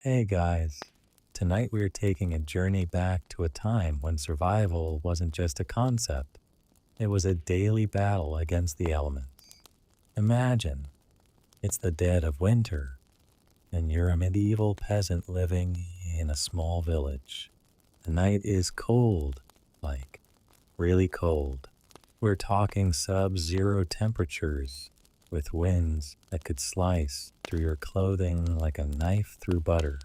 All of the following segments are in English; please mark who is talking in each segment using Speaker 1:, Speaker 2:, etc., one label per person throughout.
Speaker 1: Hey guys, tonight we're taking a journey back to a time when survival wasn't just a concept, it was a daily battle against the elements. Imagine, it's the dead of winter, and you're a medieval peasant living in a small village. The night is cold, like really cold. We're talking sub-zero temperatures, with winds that could slice through your clothing like a knife through butter.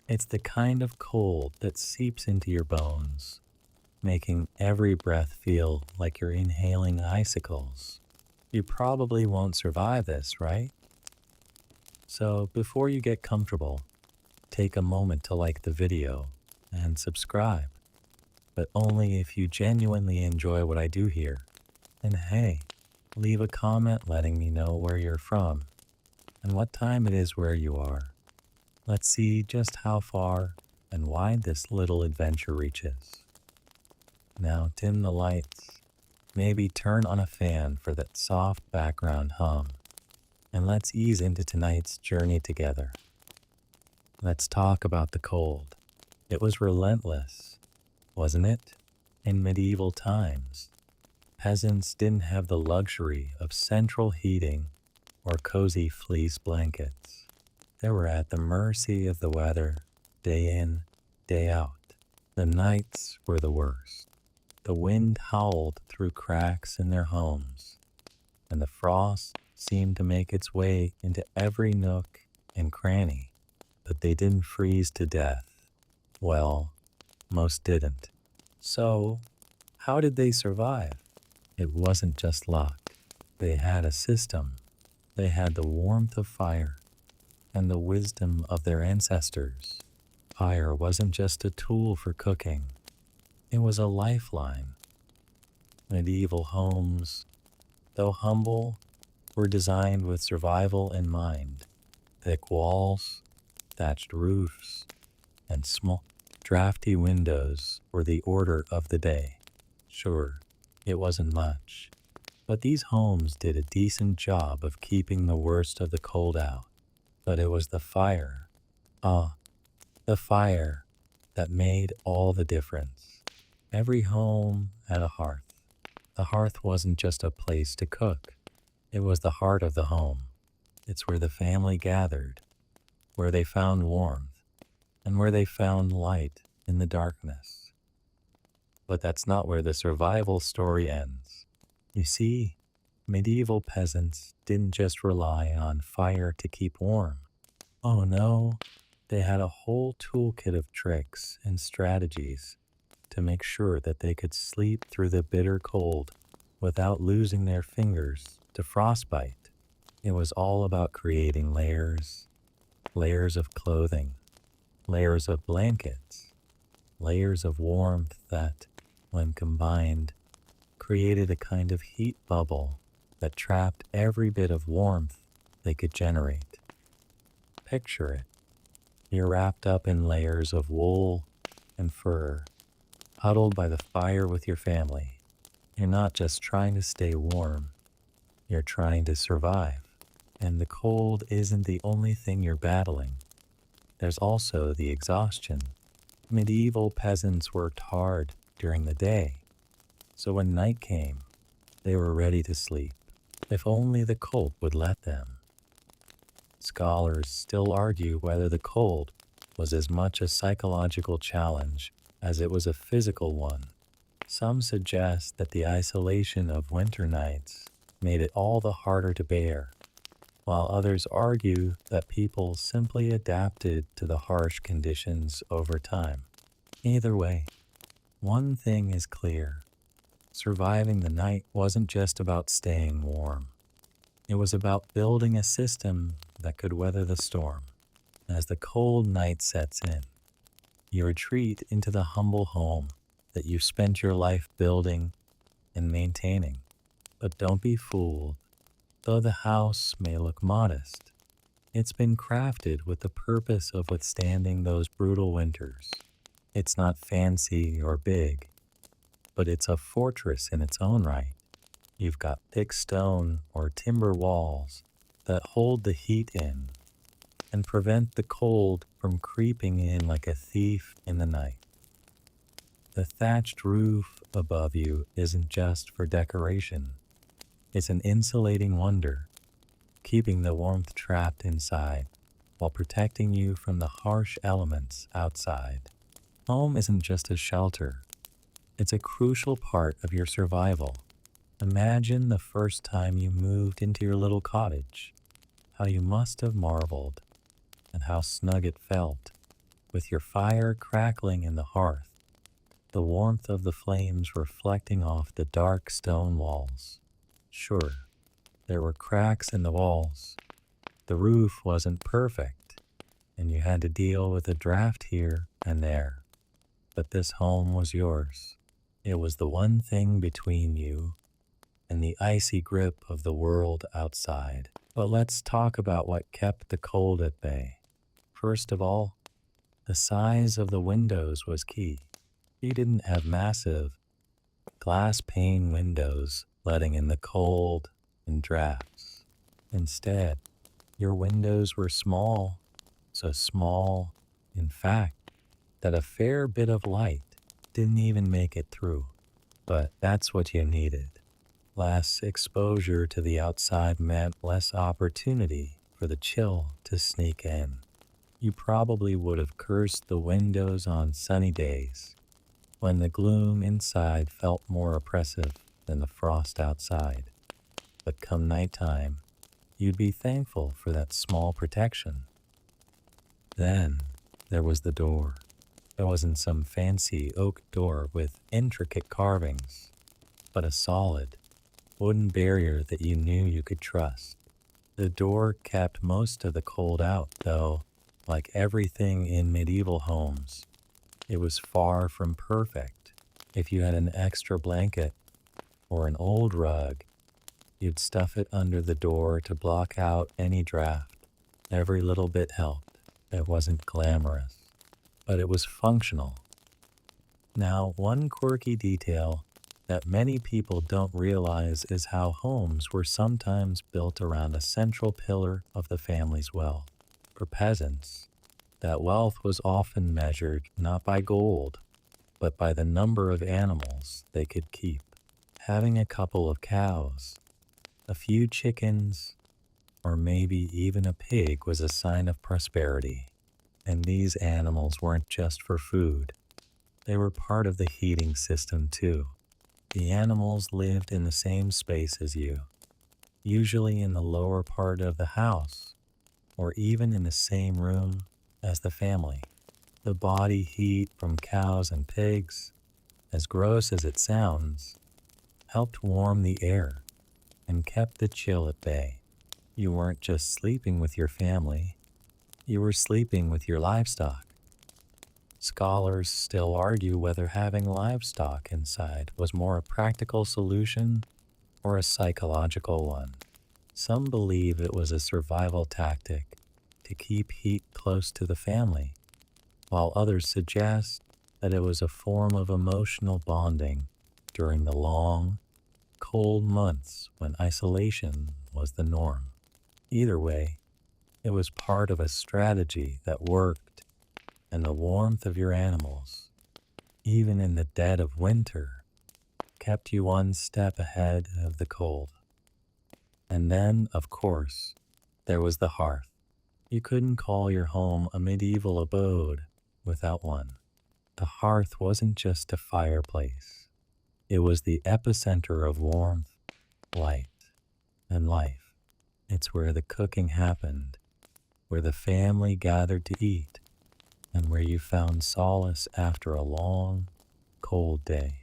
Speaker 1: It's the kind of cold that seeps into your bones, making every breath feel like you're inhaling icicles. You probably won't survive this, right? So before you get comfortable, take a moment to like the video and subscribe, but only if you genuinely enjoy what I do here. And hey, leave a comment letting me know where you're from and what time it is where you are. Let's see just how far and wide this little adventure reaches. Now dim the lights, maybe turn on a fan for that soft background hum, and let's ease into tonight's journey together. Let's talk about the cold. It was relentless, wasn't it? In medieval times, peasants didn't have the luxury of central heating or cozy fleece blankets. They were at the mercy of the weather, day in, day out. The nights were the worst. The wind howled through cracks in their homes, and the frost seemed to make its way into every nook and cranny. But they didn't freeze to death. Well, most didn't. So, how did they survive? It wasn't just luck. They had a system. They had the warmth of fire and the wisdom of their ancestors. Fire wasn't just a tool for cooking, it was a lifeline. Medieval homes, though humble, were designed with survival in mind. Thick walls, thatched roofs, and small, drafty windows were the order of the day. Sure, it wasn't much, but these homes did a decent job of keeping the worst of the cold out. But it was the fire, the fire that made all the difference. Every home had a hearth. The hearth wasn't just a place to cook. It was the heart of the home. It's where the family gathered, where they found warmth, and where they found light in the darkness. But that's not where the survival story ends. You see, medieval peasants didn't just rely on fire to keep warm. Oh no, they had a whole toolkit of tricks and strategies to make sure that they could sleep through the bitter cold without losing their fingers to frostbite. It was all about creating layers, layers of clothing, layers of blankets, layers of warmth that, when combined, created a kind of heat bubble that trapped every bit of warmth they could generate. Picture it. You're wrapped up in layers of wool and fur, huddled by the fire with your family. You're not just trying to stay warm, you're trying to survive. And the cold isn't the only thing you're battling. There's also the exhaustion. Medieval peasants worked hard during the day, so when night came, they were ready to sleep, if only the cold would let them. Scholars still argue whether the cold was as much a psychological challenge as it was a physical one. Some suggest that the isolation of winter nights made it all the harder to bear, while others argue that people simply adapted to the harsh conditions over time. Either way, one thing is clear. Surviving the night wasn't just about staying warm. It was about building a system that could weather the storm. As the cold night sets in, you retreat into the humble home that you've spent your life building and maintaining. But don't be fooled. Though the house may look modest, it's been crafted with the purpose of withstanding those brutal winters. It's not fancy or big, but it's a fortress in its own right. You've got thick stone or timber walls that hold the heat in, and prevent the cold from creeping in like a thief in the night. The thatched roof above you isn't just for decoration, it's an insulating wonder, keeping the warmth trapped inside while protecting you from the harsh elements outside. Home isn't just a shelter, it's a crucial part of your survival. Imagine the first time you moved into your little cottage, how you must have marveled, and how snug it felt, with your fire crackling in the hearth, the warmth of the flames reflecting off the dark stone walls. Sure, there were cracks in the walls. The roof wasn't perfect, and you had to deal with a draft here and there. But this home was yours. It was the one thing between you and the icy grip of the world outside. But let's talk about what kept the cold at bay. First of all, the size of the windows was key. You didn't have massive glass pane windows letting in the cold and drafts. Instead, your windows were small, so small, in fact, that a fair bit of light didn't even make it through. But that's what you needed. Less exposure to the outside meant less opportunity for the chill to sneak in. You probably would have cursed the windows on sunny days, when the gloom inside felt more oppressive than the frost outside. But come nighttime, you'd be thankful for that small protection. Then there was the door. It wasn't some fancy oak door with intricate carvings, but a solid, wooden barrier that you knew you could trust. The door kept most of the cold out, though, like everything in medieval homes, it was far from perfect. If you had an extra blanket or an old rug, you'd stuff it under the door to block out any draft. Every little bit helped. It wasn't glamorous, but it was functional. Now, one quirky detail that many people don't realize is how homes were sometimes built around a central pillar of the family's wealth. For peasants, that wealth was often measured not by gold, but by the number of animals they could keep. Having a couple of cows, a few chickens, or maybe even a pig was a sign of prosperity. And these animals weren't just for food. They were part of the heating system too. The animals lived in the same space as you, usually in the lower part of the house, or even in the same room as the family. The body heat from cows and pigs, as gross as it sounds, helped warm the air and kept the chill at bay. You weren't just sleeping with your family, you were sleeping with your livestock. Scholars still argue whether having livestock inside was more a practical solution or a psychological one. Some believe it was a survival tactic to keep heat close to the family, while others suggest that it was a form of emotional bonding during the long, cold months when isolation was the norm. Either way, it was part of a strategy that worked, and the warmth of your animals, even in the dead of winter, kept you one step ahead of the cold. And then, of course, there was the hearth. You couldn't call your home a medieval abode without one. The hearth wasn't just a fireplace. It was the epicenter of warmth, light, and life. It's where the cooking happened, where the family gathered to eat, and where you found solace after a long, cold day.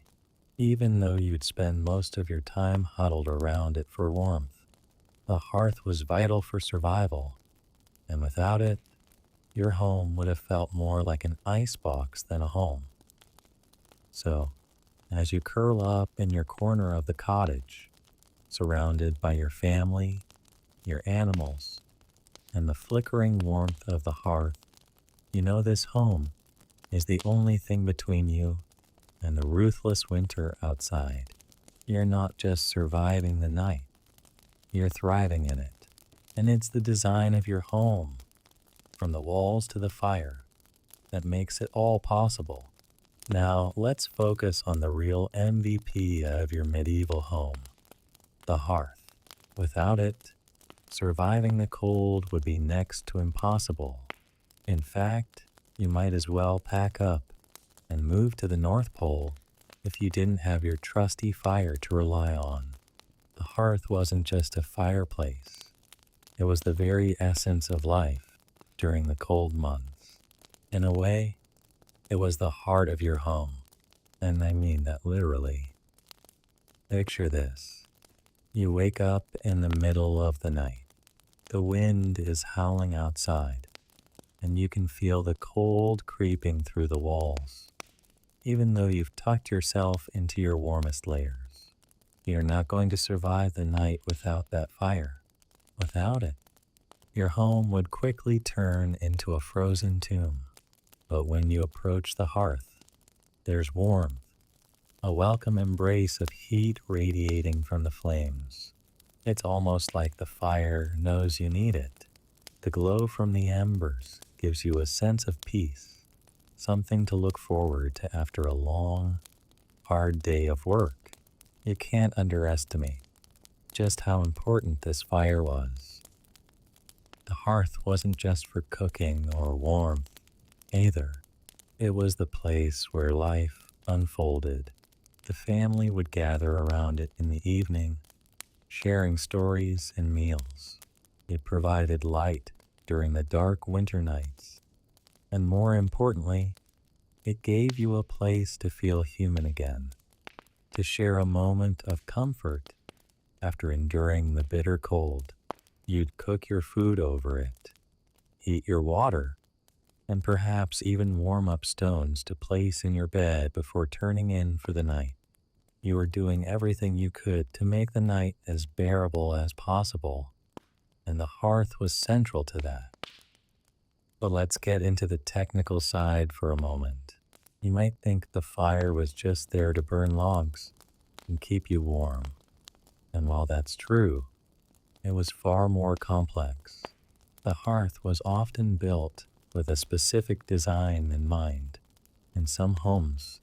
Speaker 1: Even though you'd spend most of your time huddled around it for warmth, the hearth was vital for survival, and without it, your home would have felt more like an icebox than a home. So, as you curl up in your corner of the cottage, surrounded by your family, your animals, and the flickering warmth of the hearth, you know this home is the only thing between you and the ruthless winter outside. You're not just surviving the night, you're thriving in it. And it's the design of your home from the walls to the fire, that makes it all possible. Now, let's focus on the real MVP of your medieval home, the hearth. Without it, surviving the cold would be next to impossible. In fact, you might as well pack up and move to the North Pole if you didn't have your trusty fire to rely on. The hearth wasn't just a fireplace. It was the very essence of life during the cold months. In a way, it was the heart of your home, and I mean that literally. Picture this. You wake up in the middle of the night. The wind is howling outside, and you can feel the cold creeping through the walls, even though you've tucked yourself into your warmest layers. You're not going to survive the night without that fire. Without it, your home would quickly turn into a frozen tomb. But when you approach the hearth, there's warmth, a welcome embrace of heat radiating from the flames. It's almost like the fire knows you need it. The glow from the embers gives you a sense of peace, something to look forward to after a long, hard day of work. You can't underestimate just how important this fire was. The hearth wasn't just for cooking or warmth either. It was the place where life unfolded. The family would gather around it in the evening, sharing stories and meals. It provided light during the dark winter nights, and more importantly, it gave you a place to feel human again, to share a moment of comfort after enduring the bitter cold. You'd cook your food over it, heat your water, and perhaps even warm up stones to place in your bed before turning in for the night. You were doing everything you could to make the night as bearable as possible, and the hearth was central to that. But let's get into the technical side for a moment. You might think the fire was just there to burn logs and keep you warm. And while that's true, it was far more complex. The hearth was often built with a specific design in mind. In some homes,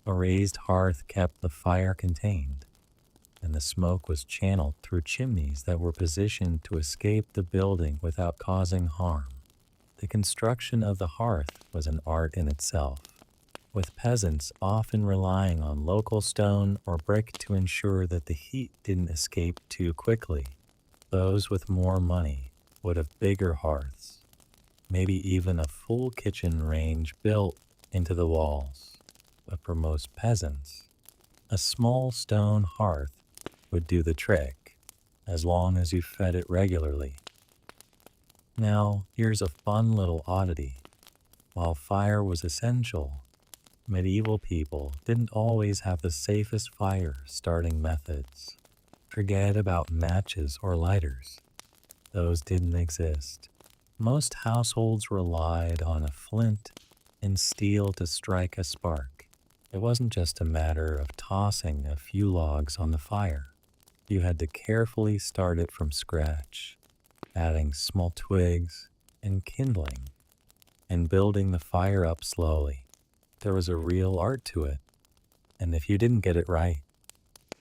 Speaker 1: a raised hearth kept the fire contained, and the smoke was channeled through chimneys that were positioned to escape the building without causing harm. The construction of the hearth was an art in itself, with peasants often relying on local stone or brick to ensure that the heat didn't escape too quickly. Those with more money would have bigger hearths, maybe even a full kitchen range built into the walls. But for most peasants, a small stone hearth would do the trick, as long as you fed it regularly. Now, here's a fun little oddity. While fire was essential, medieval people didn't always have the safest fire starting methods. Forget about matches or lighters. Those didn't exist. Most households relied on a flint and steel to strike a spark. It wasn't just a matter of tossing a few logs on the fire. You had to carefully start it from scratch, adding small twigs and kindling, and building the fire up slowly. There was a real art to it, and if you didn't get it right,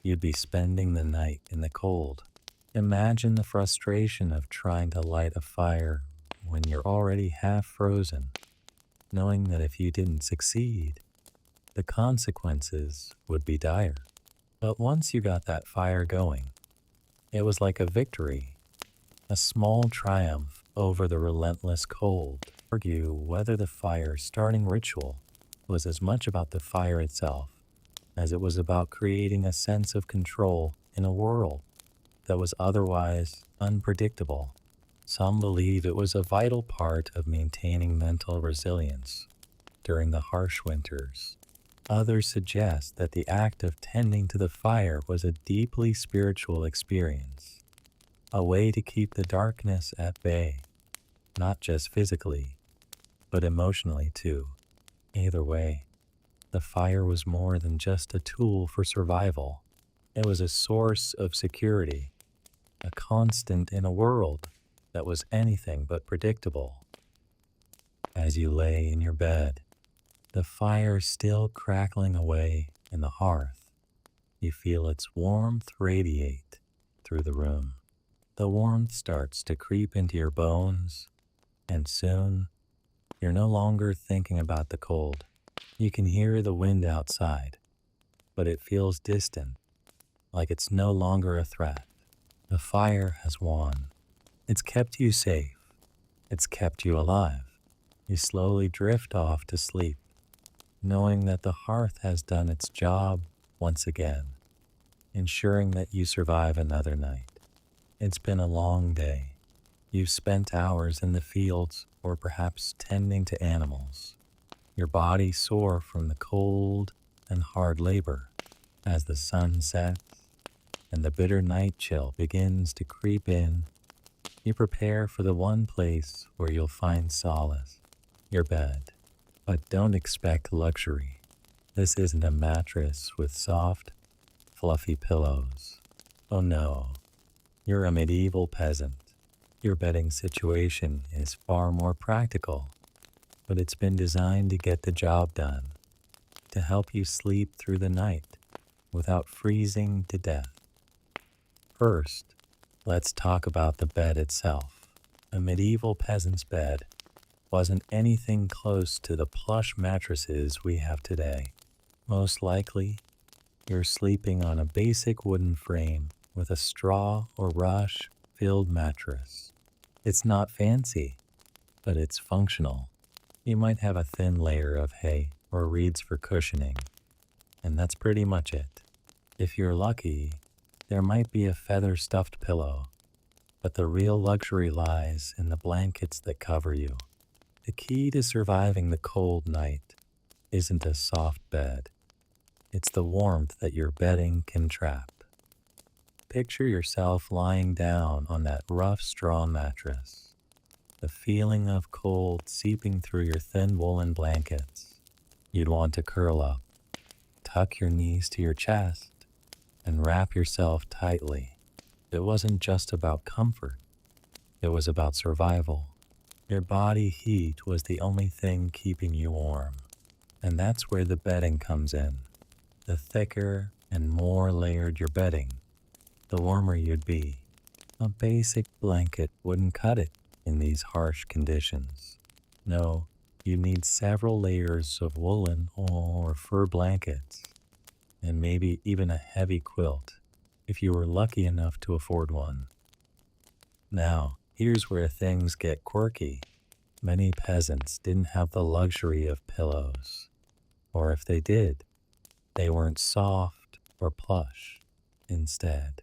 Speaker 1: you'd be spending the night in the cold. Imagine the frustration of trying to light a fire when you're already half frozen, knowing that if you didn't succeed, the consequences would be dire. But once you got that fire going, it was like a victory, a small triumph over the relentless cold. Argue whether the fire starting ritual was as much about the fire itself as it was about creating a sense of control in a world that was otherwise unpredictable. Some believe it was a vital part of maintaining mental resilience during the harsh winters. Others suggest that the act of tending to the fire was a deeply spiritual experience, a way to keep the darkness at bay, not just physically, but emotionally too. Either way, the fire was more than just a tool for survival. It was a source of security, a constant in a world that was anything but predictable. As you lay in your bed, the fire still crackling away in the hearth, you feel its warmth radiate through the room. The warmth starts to creep into your bones, and soon you're no longer thinking about the cold. You can hear the wind outside, but it feels distant, like it's no longer a threat. The fire has won. It's kept you safe. It's kept you alive. You slowly drift off to sleep, knowing that the hearth has done its job once again, ensuring that you survive another night. It's been a long day. You've spent hours in the fields or perhaps tending to animals, your body sore from the cold and hard labor. As the sun sets and the bitter night chill begins to creep in, you prepare for the one place where you'll find solace, your bed. But don't expect luxury. This isn't a mattress with soft, fluffy pillows. Oh no, you're a medieval peasant. Your bedding situation is far more practical, but it's been designed to get the job done, to help you sleep through the night without freezing to death. First, let's talk about the bed itself. A medieval peasant's bed wasn't anything close to the plush mattresses we have today. Most likely, you're sleeping on a basic wooden frame with a straw or rush-filled mattress. It's not fancy, but it's functional. You might have a thin layer of hay or reeds for cushioning, and that's pretty much it. If you're lucky, there might be a feather-stuffed pillow, but the real luxury lies in the blankets that cover you. The key to surviving the cold night isn't a soft bed. It's the warmth that your bedding can trap. Picture yourself lying down on that rough straw mattress, the feeling of cold seeping through your thin woolen blankets. You'd want to curl up, tuck your knees to your chest, and wrap yourself tightly. It wasn't just about comfort. It was about survival. Your body heat was the only thing keeping you warm. And that's where the bedding comes in. The thicker and more layered your bedding, the warmer you'd be. A basic blanket wouldn't cut it in these harsh conditions. No, you need several layers of woolen or fur blankets, and maybe even a heavy quilt, if you were lucky enough to afford one. Now, here's where things get quirky. Many peasants didn't have the luxury of pillows, or if they did, they weren't soft or plush. Instead,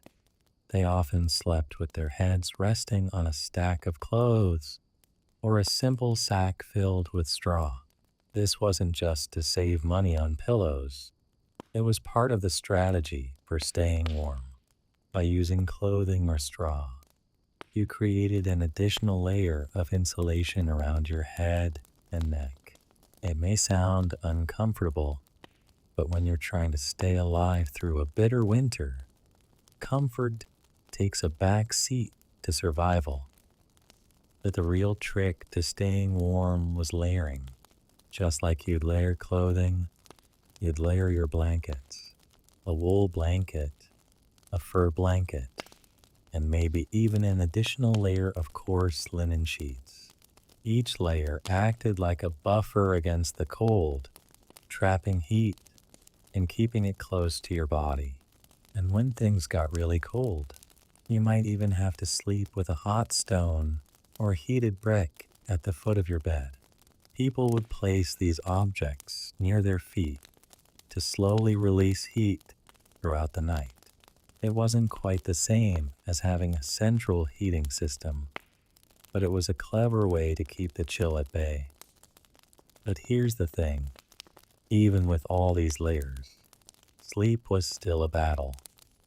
Speaker 1: they often slept with their heads resting on a stack of clothes or a simple sack filled with straw. This wasn't just to save money on pillows. It was part of the strategy for staying warm. By using clothing or straw, you created an additional layer of insulation around your head and neck. It may sound uncomfortable, but when you're trying to stay alive through a bitter winter, comfort takes a back seat to survival. But the real trick to staying warm was layering. Just like you'd layer clothing, you'd layer your blankets. A wool blanket, a fur blanket, and maybe even an additional layer of coarse linen sheets. Each layer acted like a buffer against the cold, trapping heat and keeping it close to your body. And when things got really cold, you might even have to sleep with a hot stone or heated brick at the foot of your bed. People would place these objects near their feet to slowly release heat throughout the night. It wasn't quite the same as having a central heating system, but it was a clever way to keep the chill at bay. But here's the thing, even with all these layers, sleep was still a battle.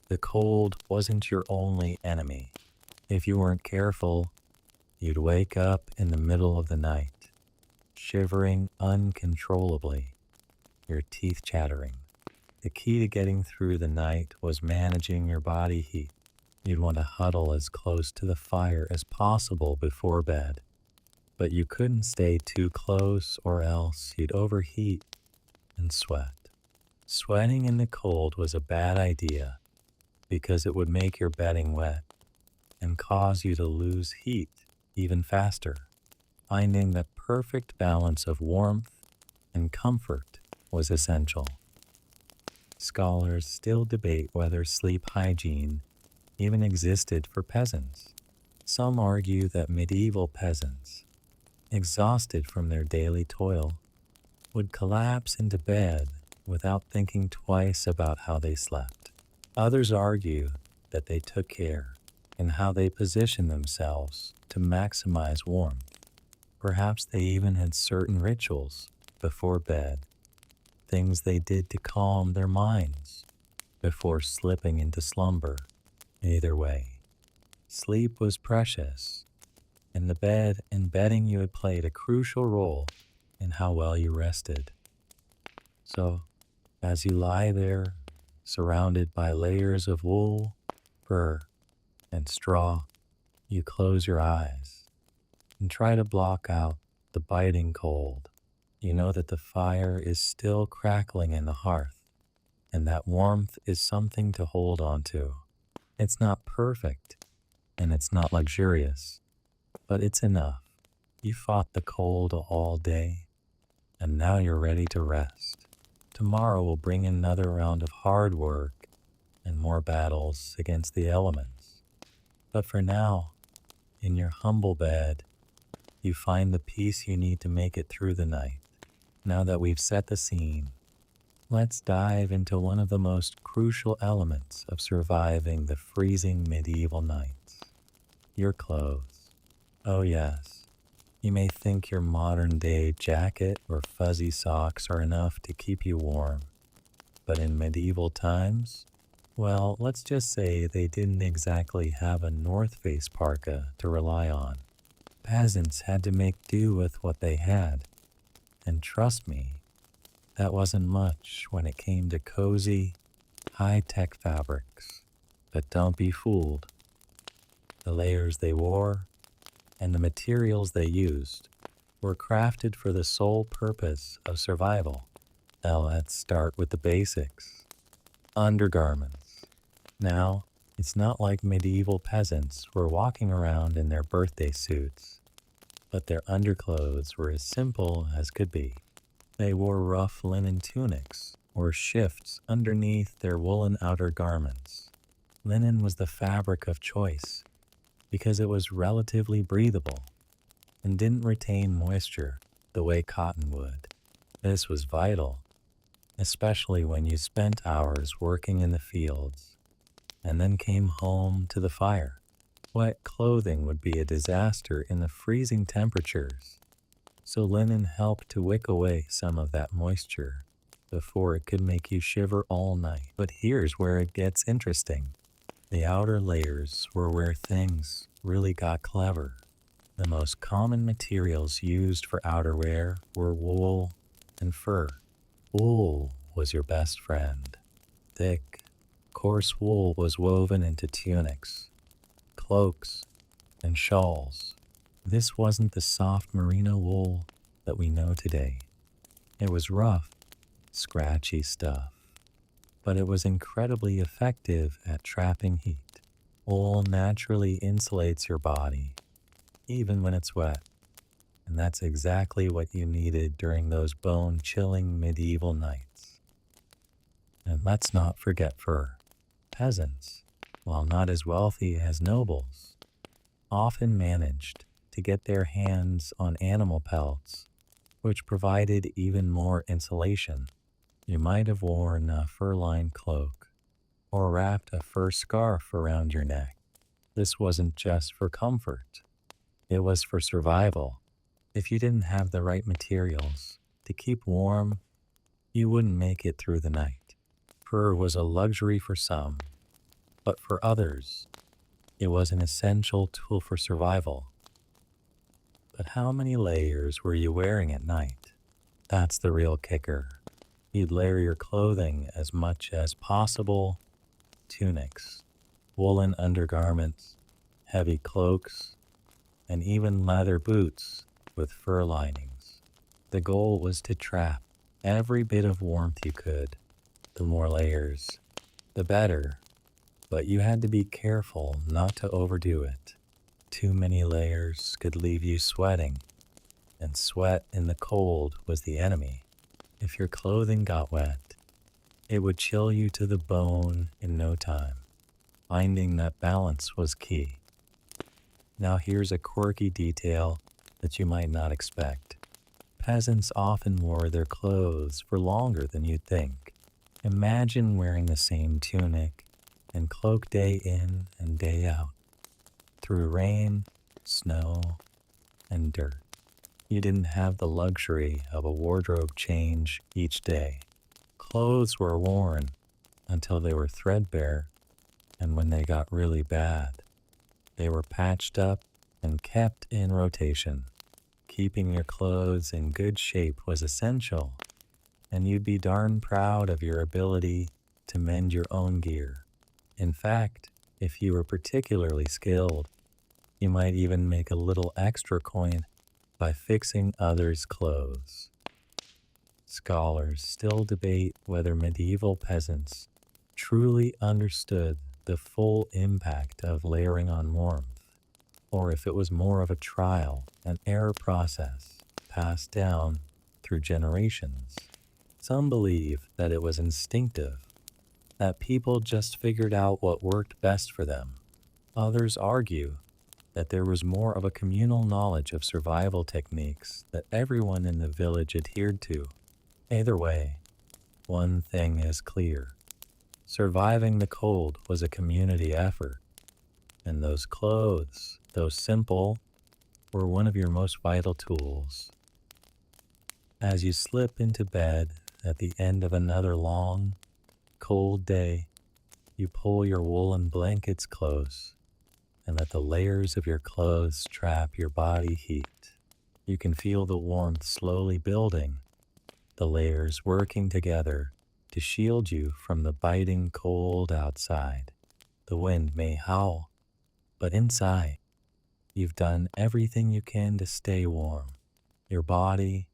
Speaker 1: The cold wasn't your only enemy. If you weren't careful, you'd wake up in the middle of the night, shivering uncontrollably, your teeth chattering. The key to getting through the night was managing your body heat. You'd want to huddle as close to the fire as possible before bed, but you couldn't stay too close or else you'd overheat and sweat. Sweating in the cold was a bad idea because it would make your bedding wet and cause you to lose heat even faster. Finding the perfect balance of warmth and comfort was essential. Scholars still debate whether sleep hygiene even existed for peasants. Some argue that medieval peasants, exhausted from their daily toil, would collapse into bed without thinking twice about how they slept. Others argue that they took care in how they positioned themselves to maximize warmth. Perhaps they even had certain rituals before bed, things they did to calm their minds before slipping into slumber. Either way, sleep was precious, and the bed and bedding you had played a crucial role in how well you rested. So, as you lie there, surrounded by layers of wool, fur, and straw, you close your eyes and try to block out the biting cold. You know that the fire is still crackling in the hearth, and that warmth is something to hold on to. It's not perfect, and it's not luxurious, but it's enough. You fought the cold all day, and now you're ready to rest. Tomorrow will bring another round of hard work and more battles against the elements. But for now, in your humble bed, you find the peace you need to make it through the night. Now that we've set the scene, let's dive into one of the most crucial elements of surviving the freezing medieval nights: your clothes. Oh yes, you may think your modern-day jacket or fuzzy socks are enough to keep you warm, but in medieval times, well, let's just say they didn't exactly have a North Face parka to rely on. Peasants had to make do with what they had, and trust me, that wasn't much when it came to cozy, high-tech fabrics. But don't be fooled. The layers they wore and the materials they used were crafted for the sole purpose of survival. Now let's start with the basics. Undergarments. Now, it's not like medieval peasants were walking around in their birthday suits, but their underclothes were as simple as could be. They wore rough linen tunics or shifts underneath their woolen outer garments. Linen was the fabric of choice because it was relatively breathable and didn't retain moisture the way cotton would. This was vital, especially when you spent hours working in the fields and then came home to the fire. Wet clothing would be a disaster in the freezing temperatures, so linen helped to wick away some of that moisture before it could make you shiver all night. But here's where it gets interesting. The outer layers were where things really got clever. The most common materials used for outerwear were wool and fur. Wool was your best friend. Thick, coarse wool was woven into tunics, cloaks, and shawls. This wasn't the soft merino wool that we know today. It was rough, scratchy stuff, but it was incredibly effective at trapping heat. Wool naturally insulates your body, even when it's wet, and that's exactly what you needed during those bone-chilling medieval nights. And let's not forget fur. Peasants, while not as wealthy as nobles, often managed to get their hands on animal pelts, which provided even more insulation. You might have worn a fur-lined cloak or wrapped a fur scarf around your neck. This wasn't just for comfort, it was for survival. If you didn't have the right materials to keep warm, you wouldn't make it through the night. Fur was a luxury for some, but for others, it was an essential tool for survival. But how many layers were you wearing at night? That's the real kicker. You'd layer your clothing as much as possible: tunics, woolen undergarments, heavy cloaks, and even leather boots with fur linings. The goal was to trap every bit of warmth you could. The more layers, the better, but you had to be careful not to overdo it. Too many layers could leave you sweating, and sweat in the cold was the enemy. If your clothing got wet, it would chill you to the bone in no time. Finding that balance was key. Now here's a quirky detail that you might not expect. Peasants often wore their clothes for longer than you'd think. Imagine wearing the same tunic and cloak day in and day out, through rain, snow, and dirt. You didn't have the luxury of a wardrobe change each day. Clothes were worn until they were threadbare, and when they got really bad, they were patched up and kept in rotation. Keeping your clothes in good shape was essential, and you'd be darn proud of your ability to mend your own gear. In fact, if you were particularly skilled, you might even make a little extra coin by fixing others' clothes. Scholars still debate whether medieval peasants truly understood the full impact of layering on warmth, or if it was more of a trial and error process passed down through generations. Some believe that it was instinctive, that people just figured out what worked best for them. Others argue that there was more of a communal knowledge of survival techniques that everyone in the village adhered to. Either way, one thing is clear. Surviving the cold was a community effort, and those clothes, though simple, were one of your most vital tools. As you slip into bed at the end of another long, cold day, you pull your woolen blankets close and let the layers of your clothes trap your body heat. You can feel the warmth slowly building, the layers working together to shield you from the biting cold outside. The wind may howl, but inside, you've done everything you can to stay warm. Your body,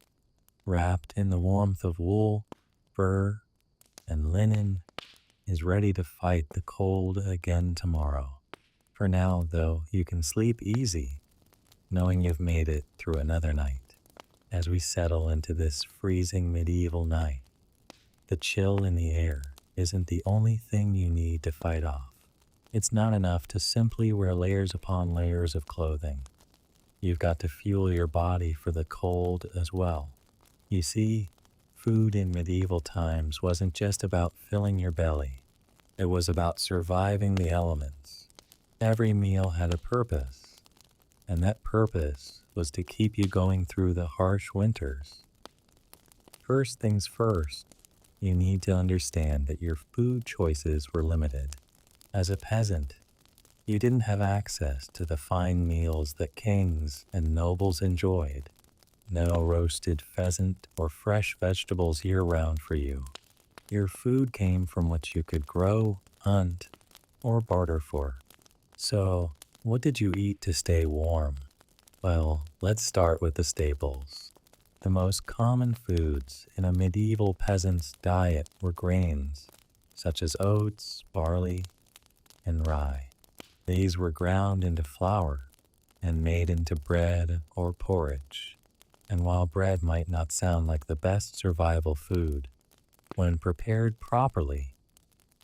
Speaker 1: wrapped in the warmth of wool, fur, and linen, is ready to fight the cold again tomorrow. For now, though, you can sleep easy, knowing you've made it through another night. As we settle into this freezing medieval night, the chill in the air isn't the only thing you need to fight off. It's not enough to simply wear layers upon layers of clothing. You've got to fuel your body for the cold as well. You see, food in medieval times wasn't just about filling your belly. It was about surviving the elements. Every meal had a purpose, and that purpose was to keep you going through the harsh winters. First things first, you need to understand that your food choices were limited. As a peasant, you didn't have access to the fine meals that kings and nobles enjoyed. No roasted pheasant or fresh vegetables year-round for you. Your food came from what you could grow, hunt, or barter for. So, what did you eat to stay warm? Well, let's start with the staples. The most common foods in a medieval peasant's diet were grains, such as oats, barley, and rye. These were ground into flour and made into bread or porridge. And while bread might not sound like the best survival food, when prepared properly,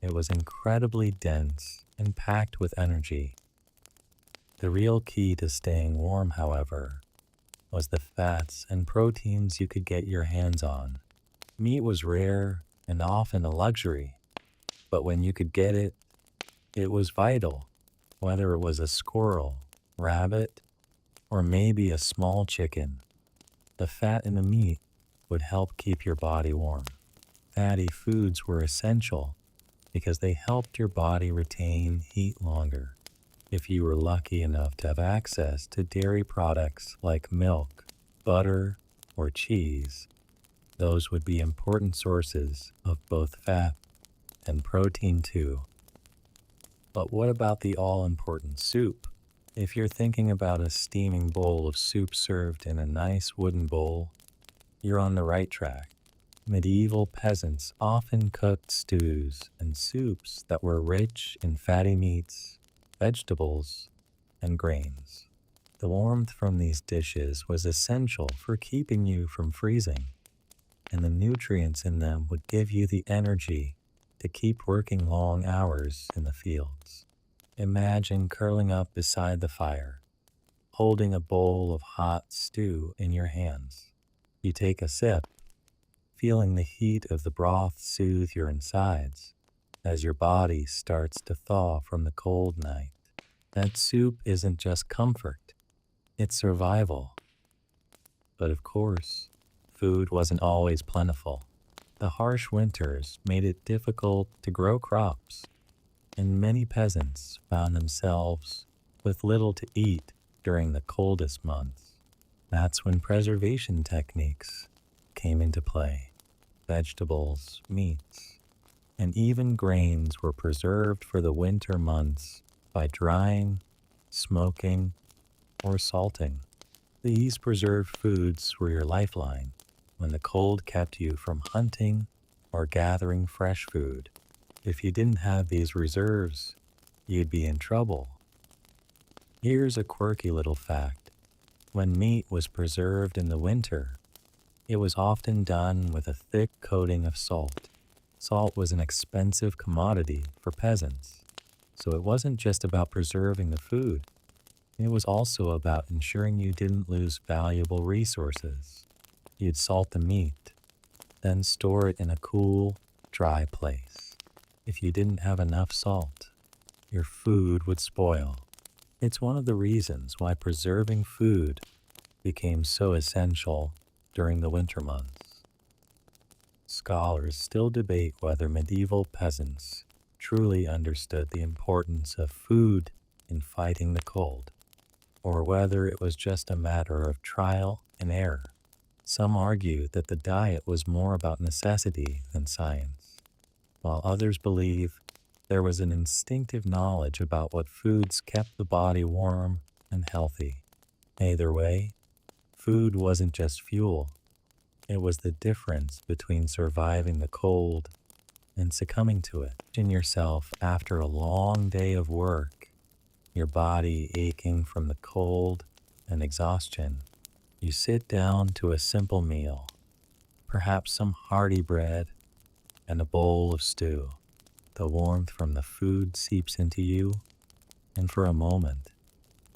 Speaker 1: it was incredibly dense and packed with energy. The real key to staying warm, however, was the fats and proteins you could get your hands on. Meat was rare and often a luxury, but when you could get it, it was vital, whether it was a squirrel, rabbit, or maybe a small chicken. The fat in the meat would help keep your body warm. Fatty foods were essential because they helped your body retain heat longer. If you were lucky enough to have access to dairy products like milk, butter, or cheese, those would be important sources of both fat and protein too. But what about the all-important soup? If you're thinking about a steaming bowl of soup served in a nice wooden bowl, you're on the right track. Medieval peasants often cooked stews and soups that were rich in fatty meats, vegetables, and grains. The warmth from these dishes was essential for keeping you from freezing, and the nutrients in them would give you the energy to keep working long hours in the fields. Imagine curling up beside the fire, holding a bowl of hot stew in your hands. You take a sip, feeling the heat of the broth soothe your insides as your body starts to thaw from the cold night. That soup isn't just comfort, it's survival. But of course, food wasn't always plentiful. The harsh winters made it difficult to grow crops, and many peasants found themselves with little to eat during the coldest months. That's when preservation techniques came into play. Vegetables, meats, and even grains were preserved for the winter months by drying, smoking, or salting. These preserved foods were your lifeline when the cold kept you from hunting or gathering fresh food. If you didn't have these reserves, you'd be in trouble. Here's a quirky little fact. When meat was preserved in the winter, it was often done with a thick coating of salt. Salt was an expensive commodity for peasants, so it wasn't just about preserving the food. It was also about ensuring you didn't lose valuable resources. You'd salt the meat, then store it in a cool, dry place. If you didn't have enough salt, your food would spoil. It's one of the reasons why preserving food became so essential during the winter months. Scholars still debate whether medieval peasants truly understood the importance of food in fighting the cold, or whether it was just a matter of trial and error. Some argue that the diet was more about necessity than science, while others believe there was an instinctive knowledge about what foods kept the body warm and healthy. Either way, food wasn't just fuel. It was the difference between surviving the cold and succumbing to it. In yourself after a long day of work, your body aching from the cold and exhaustion. You sit down to a simple meal, perhaps some hearty bread and a bowl of stew. The warmth from the food seeps into you, and for a moment,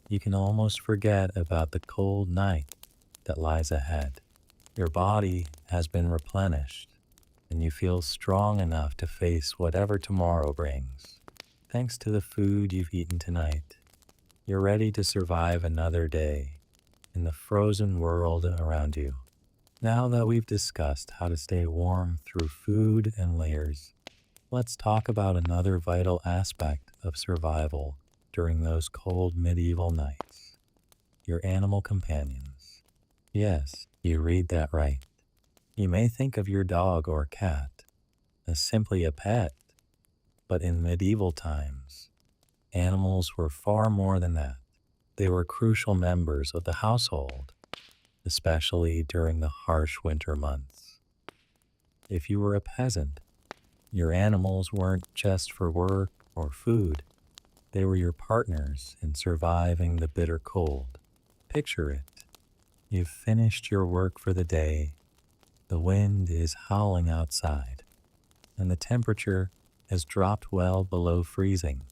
Speaker 1: you can almost forget about the cold night that lies ahead. Your body has been replenished, and you feel strong enough to face whatever tomorrow brings. Thanks to the food you've eaten tonight, you're ready to survive another day in the frozen world around you. Now that we've discussed how to stay warm through food and layers, let's talk about another vital aspect of survival during those cold medieval nights. Your animal companions. Yes, you read that right. You may think of your dog or cat as simply a pet, but in medieval times, animals were far more than that. They were crucial members of the household, especially during the harsh winter months. If you were a peasant, your animals weren't just for work or food. They were your partners in surviving the bitter cold. Picture it. You've finished your work for the day. The wind is howling outside, and the temperature has dropped well below freezing.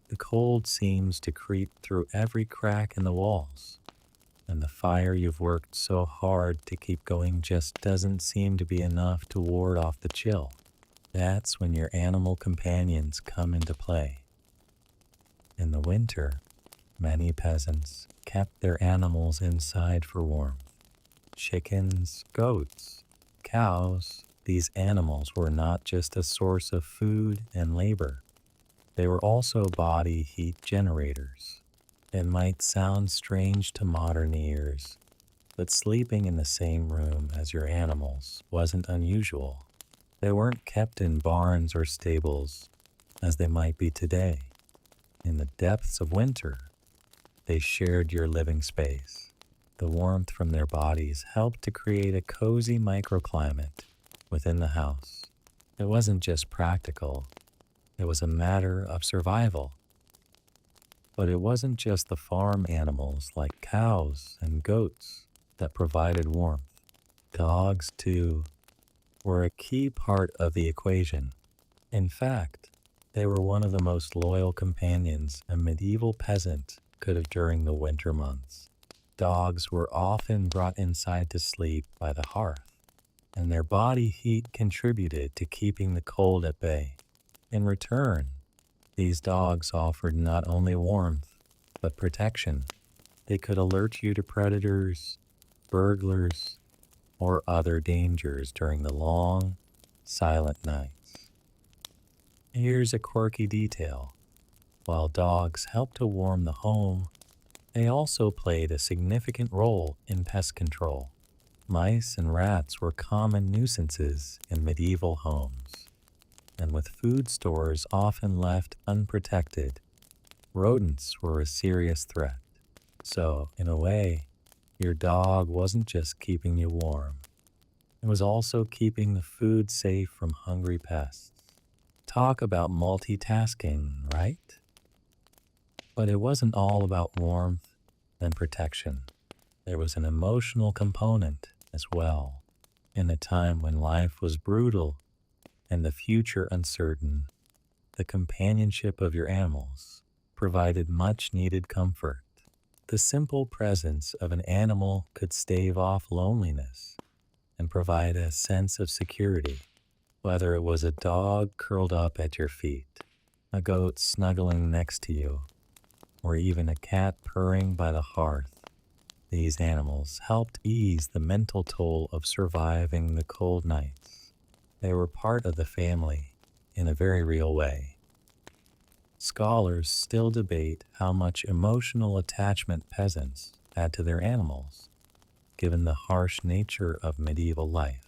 Speaker 1: The cold seems to creep through every crack in the walls, and the fire you've worked so hard to keep going just doesn't seem to be enough to ward off the chill. That's when your animal companions come into play. In the winter, many peasants kept their animals inside for warmth. Chickens, goats, cows, these animals were not just a source of food and labor. They were also body heat generators. It might sound strange to modern ears, but sleeping in the same room as your animals wasn't unusual. They weren't kept in barns or stables, as they might be today. In the depths of winter, They shared your living space. The warmth from their bodies helped to create a cozy microclimate within the house. It wasn't just practical, it was a matter of survival. But it wasn't just the farm animals like cows and goats that provided warmth. Dogs, too, were a key part of the equation. In fact, they were one of the most loyal companions a medieval peasant could have during the winter months. Dogs were often brought inside to sleep by the hearth, and their body heat contributed to keeping the cold at bay. In return, these dogs offered not only warmth, but protection. They could alert you to predators, burglars, or other dangers during the long, silent nights. Here's a quirky detail. While dogs helped to warm the home, they also played a significant role in pest control. Mice and rats were common nuisances in medieval homes, and with food stores often left unprotected, rodents were a serious threat. So, in a way, your dog wasn't just keeping you warm. It was also keeping the food safe from hungry pests. Talk about multitasking, right? But it wasn't all about warmth and protection. There was an emotional component as well. In a time when life was brutal and the future uncertain, the companionship of your animals provided much needed comfort. The simple presence of an animal could stave off loneliness and provide a sense of security, whether it was a dog curled up at your feet, a goat snuggling next to you, or even a cat purring by the hearth. These animals helped ease the mental toll of surviving the cold nights. They were part of the family in a very real way. Scholars still debate how much emotional attachment peasants had to their animals, given the harsh nature of medieval life.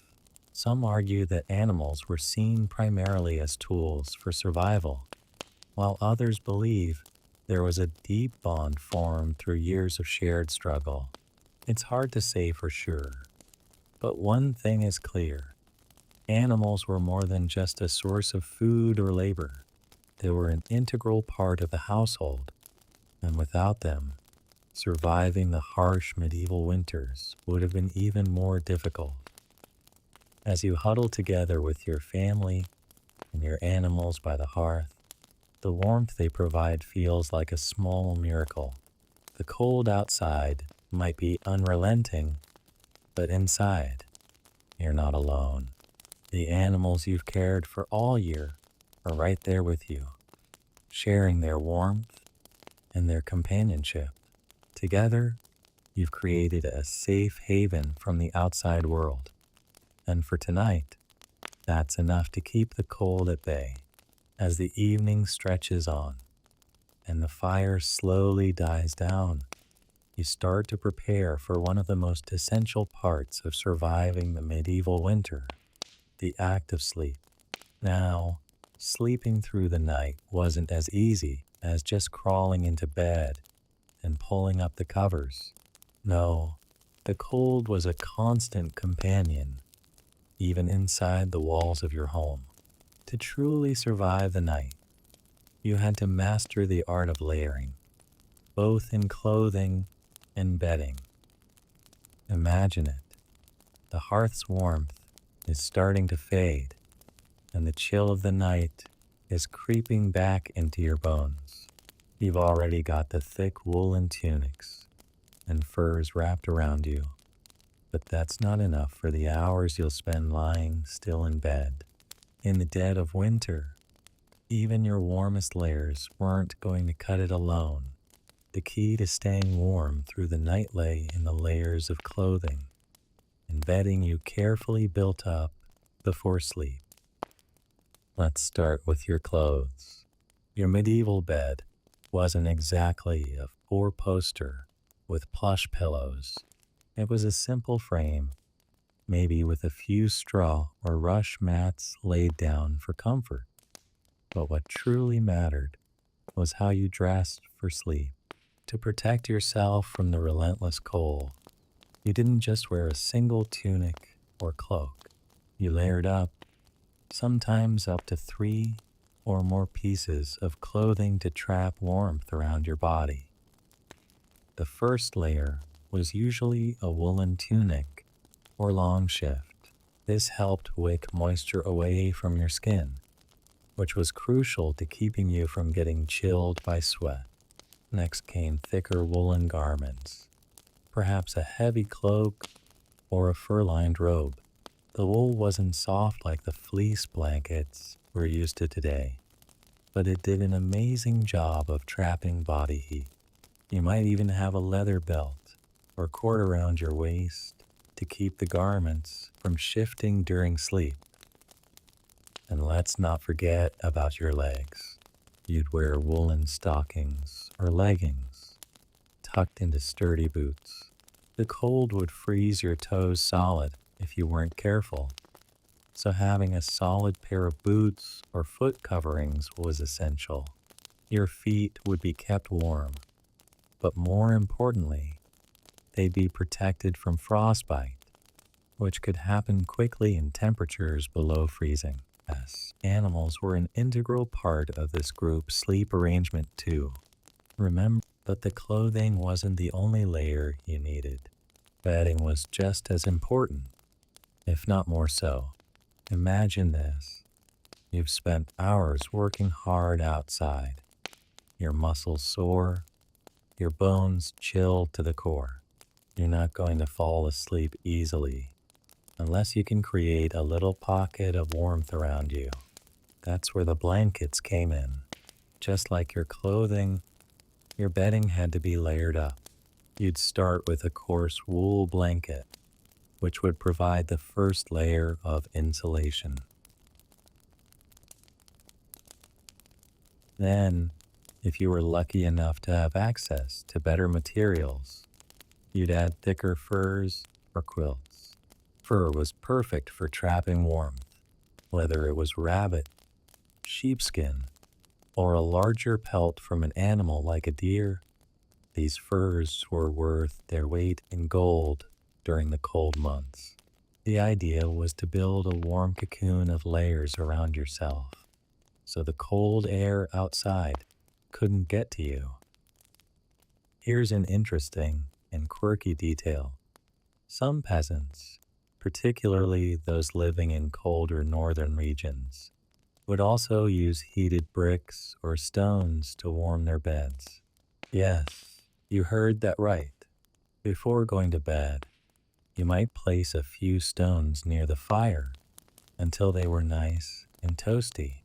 Speaker 1: Some argue that animals were seen primarily as tools for survival, while others believe there was a deep bond formed through years of shared struggle. It's hard to say for sure, but one thing is clear. Animals were more than just a source of food or labor. They were an integral part of the household, and without them, surviving the harsh medieval winters would have been even more difficult. As you huddle together with your family and your animals by the hearth, the warmth they provide feels like a small miracle. The cold outside might be unrelenting, but inside, you're not alone. The animals you've cared for all year are right there with you, sharing their warmth and their companionship. Together, you've created a safe haven from the outside world. And for tonight, that's enough to keep the cold at bay. As the evening stretches on and the fire slowly dies down, you start to prepare for one of the most essential parts of surviving the medieval winter, the act of sleep. Now, sleeping through the night wasn't as easy as just crawling into bed and pulling up the covers. No, the cold was a constant companion, even inside the walls of your home. To truly survive the night, you had to master the art of layering, both in clothing and bedding. Imagine it. The hearth's warmth is starting to fade, and the chill of the night is creeping back into your bones. You've already got the thick woolen tunics and furs wrapped around you, but that's not enough for the hours you'll spend lying still in bed. In the dead of winter, even your warmest layers weren't going to cut it alone. The key to staying warm through the night lay in the layers of clothing and bedding you carefully built up before sleep. Let's start with your clothes. Your medieval bed wasn't exactly a four-poster with plush pillows. It was a simple frame, maybe with a few straw or rush mats laid down for comfort. But what truly mattered was how you dressed for sleep. To protect yourself from the relentless cold, you didn't just wear a single tunic or cloak. You layered up, sometimes up to 3 or more pieces of clothing to trap warmth around your body. The first layer was usually a woolen tunic or long shift. This helped wick moisture away from your skin, which was crucial to keeping you from getting chilled by sweat. Next came thicker woolen garments, perhaps a heavy cloak or a fur-lined robe. The wool wasn't soft like the fleece blankets we're used to today, but it did an amazing job of trapping body heat. You might even have a leather belt or cord around your waist to keep the garments from shifting during sleep. And let's not forget about your legs. You'd wear woolen stockings or leggings tucked into sturdy boots. The cold would freeze your toes solid if you weren't careful, so having a solid pair of boots or foot coverings was essential. Your feet would be kept warm, but more importantly, they'd be protected from frostbite, which could happen quickly in temperatures below freezing. Yes, animals were an integral part of this group's sleep arrangement too. Remember, but the clothing wasn't the only layer you needed. Bedding was just as important, if not more so. Imagine this. You've spent hours working hard outside. Your muscles sore, your bones chilled to the core. You're not going to fall asleep easily unless you can create a little pocket of warmth around you. That's where the blankets came in. Just like your clothing, your bedding had to be layered up. You'd start with a coarse wool blanket, which would provide the first layer of insulation. Then, if you were lucky enough to have access to better materials, you'd add thicker furs or quilts. Fur was perfect for trapping warmth, whether it was rabbit, sheepskin, or a larger pelt from an animal like a deer. These furs were worth their weight in gold during the cold months. The idea was to build a warm cocoon of layers around yourself, so the cold air outside couldn't get to you. Here's an interesting and quirky detail. Some peasants, particularly those living in colder northern regions, would also use heated bricks or stones to warm their beds. Yes, you heard that right. Before going to bed, you might place a few stones near the fire until they were nice and toasty.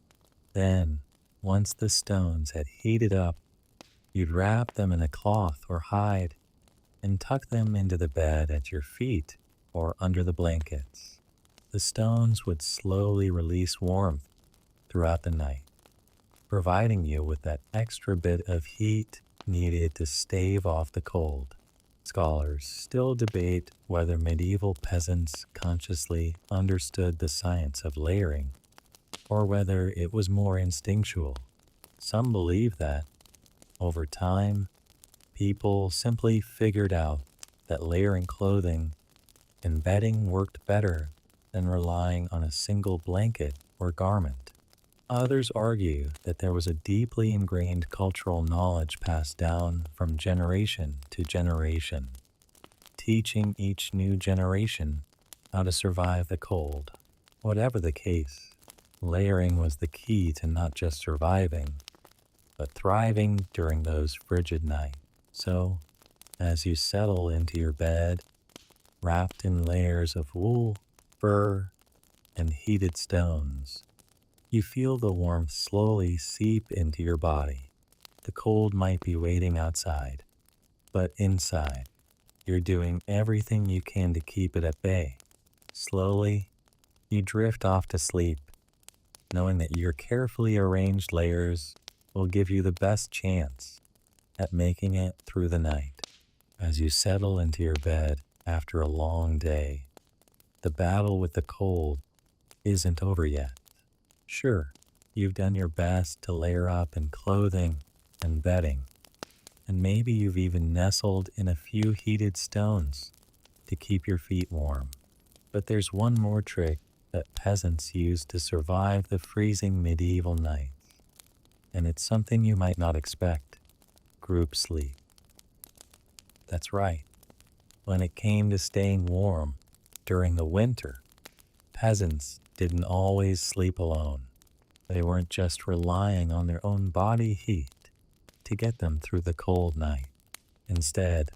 Speaker 1: Then, once the stones had heated up, you'd wrap them in a cloth or hide and tuck them into the bed at your feet or under the blankets. The stones would slowly release warmth throughout the night, providing you with that extra bit of heat needed to stave off the cold. Scholars still debate whether medieval peasants consciously understood the science of layering, or whether it was more instinctual. Some believe that, over time, people simply figured out that layering clothing and bedding worked better than relying on a single blanket or garment. Others argue that there was a deeply ingrained cultural knowledge passed down from generation to generation, teaching each new generation how to survive the cold. Whatever the case, layering was the key to not just surviving, but thriving during those frigid nights. So, as you settle into your bed, wrapped in layers of wool, fur, and heated stones, you feel the warmth slowly seep into your body. The cold might be waiting outside, but inside, you're doing everything you can to keep it at bay. Slowly, you drift off to sleep, knowing that your carefully arranged layers will give you the best chance at making it through the night. As you settle into your bed after a long day, the battle with the cold isn't over yet. Sure, you've done your best to layer up in clothing and bedding, And maybe you've even nestled in a few heated stones to keep your feet warm. But there's one more trick that peasants used to survive the freezing medieval nights, and it's something you might not expect: group sleep. That's right. When it came to staying warm during the winter, peasants didn't always sleep alone. They weren't just relying on their own body heat to get them through the cold night. Instead,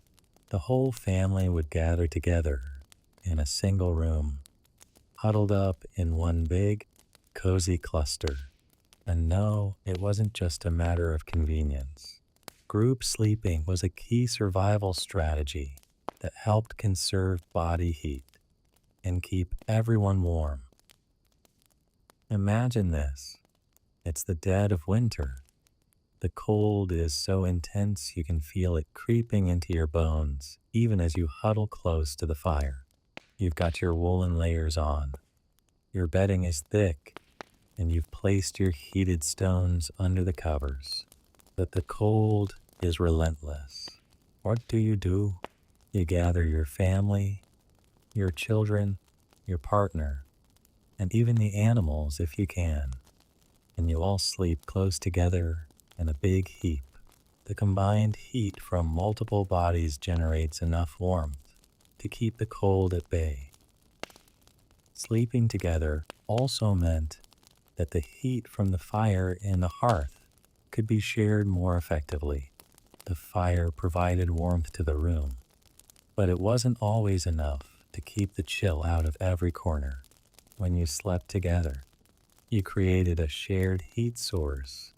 Speaker 1: the whole family would gather together in a single room, huddled up in one big, cozy cluster. And no, it wasn't just a matter of convenience. Group sleeping was a key survival strategy that helped conserve body heat and keep everyone warm. Imagine this. It's the dead of winter. The cold is so intense you can feel it creeping into your bones, even as you huddle close to the fire. You've got your woolen layers on. Your bedding is thick, and you've placed your heated stones under the covers. But the cold is relentless. What do? You gather your family, your children, your partner, and even the animals if you can, and you all sleep close together in a big heap. The combined heat from multiple bodies generates enough warmth to keep the cold at bay. Sleeping together also meant that the heat from the fire in the hearth could be shared more effectively. The fire provided warmth to the room, but it wasn't always enough to keep the chill out of every corner. When you slept together, you created a shared heat source